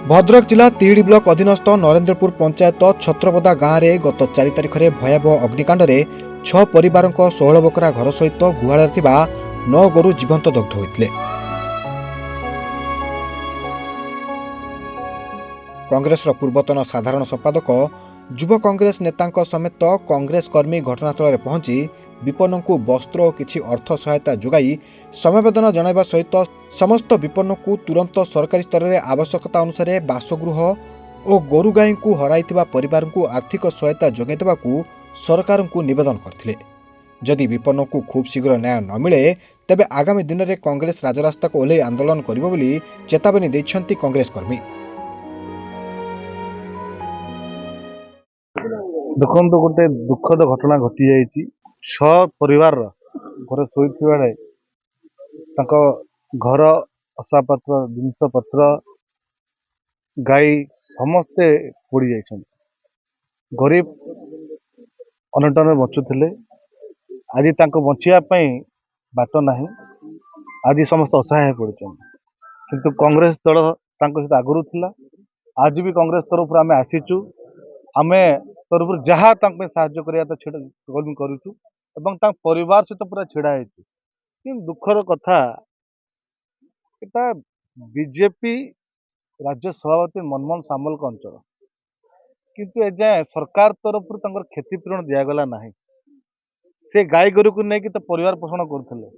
भद्रक जिला तिहिडी ब्लॉक अधीनस्थ नरेंद्रपुर पंचायत छत्रपदा गाँव में गत 4 तारिख में भयावह अग्निकांड में 6 परिवार 16 बकरा घर सहित गुहाल 9 गोरु जीवंत दग्ध होते। कांग्रेस पूर्वतन साधारण संपादक युव कांग्रेस नेता समेत कांग्रेस कर्मी घटनास्थल में पहुंची विपन्न को वस्त्र और किसी अर्थ सहायता जोगाई समवेदना जणाइबा सहित समस्त विपन्न को तुरंत सरकारी स्तर में आवश्यकता अनुसार बासगृह और गोरु गाई को हराइथिबा परिवार को आर्थिक सहायता जोगाई देबाकू सरकार को निवेदन करथिले। जदि विपन्न को खूब शीघ्र न्याय न मिले तेबे आगामी दिन में कांग्रेस राजरास्ता को ओह्लै आंदोलन करिबो बोली चेतावनी दैछन्ति कांग्रेस कर्मी। देखो गोटे दुखद घटना घटी जाइए। 6 परिवार घर शोथे घर असापत्र जिनपत्र गाई समस्ते पोड़ी जा गरीब अनटन बचुले। आज बचापी बाट ना, आज समस्त असहाय पड़ किंतु कांग्रेस दल सहित आगुरी थिला। आज भी कांग्रेस तरफ आम आसीचु, आम तरफ जहाँ साहाय्य करूँ परिवार सहित पूरा छिड़ा कि दुखर कथा एटा बीजेपी राज्य सभापति मनमोहन सामल का अंचल किंतु एजाए सरकार तरफ क्षतिपूरण दिगला ना। से गाई गोरु को लेकिन तो परिवार पोषण करते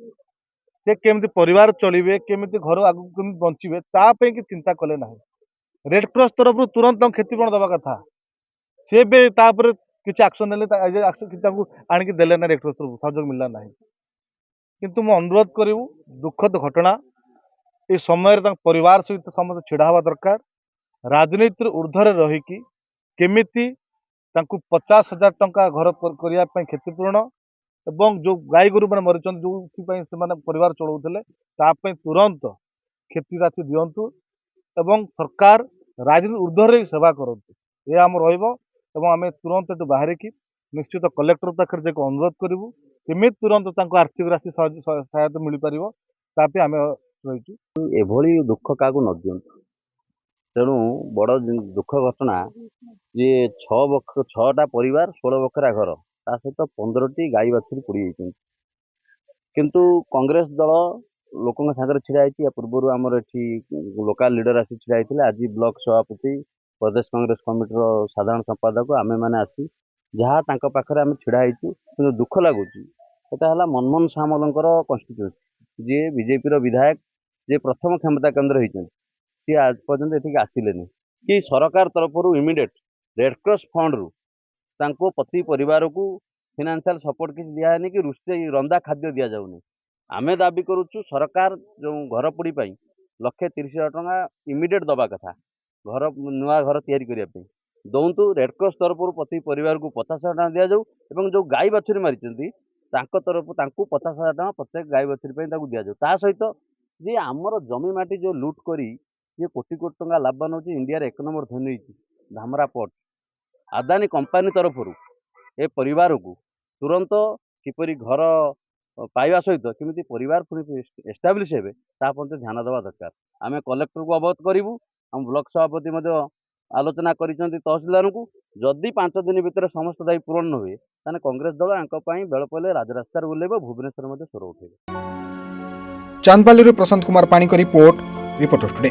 से केमती परिवार चलिए केमती घर आगू केमती बंचे तापाई कि चिंता कले ना। रेड क्रॉस तरफ तुरंत क्षतिपूरण दवा कथा सी भी किसी एक्शन आणिक देले ना। रेड क्रॉस तरफ सहयोग मिलला ना किंतु मु अनुरोध करूँ दुखद घटना ये समय परिवार सहित समस्त छिड़ा हवा दरकार। राजनीति ऊर्ध्वर रहीकि केमिति 50,000 टंका घर करने क्षतिपूरण एवं जो गाई गोरु मैंने मरीचन जो परिवार चलाउले तुरंत क्षति राशि दिंतु एवं सरकार राजनीति ऊर्ध्वर सेवा करतु यह आम रम तुरंत ये बाहर की निश्चित कलेक्टर पाखे जो अनुरोध करूँ केमी तुरंत आर्थिक राशि सहायता मिल पार तापी आम रही एभली दुख क्या न दिंतु। तेणु बड़ दुख घटना ये 6टा परिवार 16 बखरा घर ता सहित 15टी गाई बाछुरी पोड़ी जाइछन्ति। किंतु कांग्रेस दल लोकों सागर छिड़ा या पूर्व आमर एठी लोकल लीडर आसी छिड़ा होते। आज ब्लॉक सभापति प्रदेश कांग्रेस कमिटी साधारण संपादक आमे मैंने आसी जहाँ पाखे आम छिड़ा कि दुख लगुच एटा मनमोहन सामल कन्स्टिट्यूएंसी जी बीजेपी विधायक जे प्रथम क्षमता केन्द्र होती सी आज पर्यंत ये आसिले कि सरकार तरफ इमिडिएट रेड क्रॉस फंड रु प्रति परिवार को फाइनेंशियल सपोर्ट किसी दिहनी कि रोषे रंधा खाद्य दि जाऊनी। आमे दाबी करुचु सरकार जो घर पोड़ी 1,30,000 टंका इमिडिएट दबा कथा घर नुआ घर तैयारी करने दौतु। रेड क्रॉस तरफ प्रति परिवार को 50,000 टंका दि जाऊ एवं जो गाई बाछुरी मारी तरफ 50,000 टंका प्रत्येक गाई बाछुरी दि जाऊ। ता सहित जी आमर जमी माटी जो लुट करी ये कोटी कोटी टंका लाभवान होची इंडिया 1 नंबर धनी धामरा पोर्ट अदानी कंपनी तरफ ए परिवार को तुरंत किपरि घर पाइबा सहित केमिति परिवार पुणी एस्टाब्लिश हे ध्यान देवा दरकार। आम कलेक्टर को अवगत करूँ आम ब्लॉक सभापति आलोचना करिसेंति तहसीलदार को जदि 5 दिन भितर समस्त दायी पूरण न हुए ताने कांग्रेस दल बेल पड़े राजरास्तार बुलेब भुवनेश्वर स्वर उठेब। चांदबाली प्रशांत कुमार पाणी रिपोर्ट टुडे।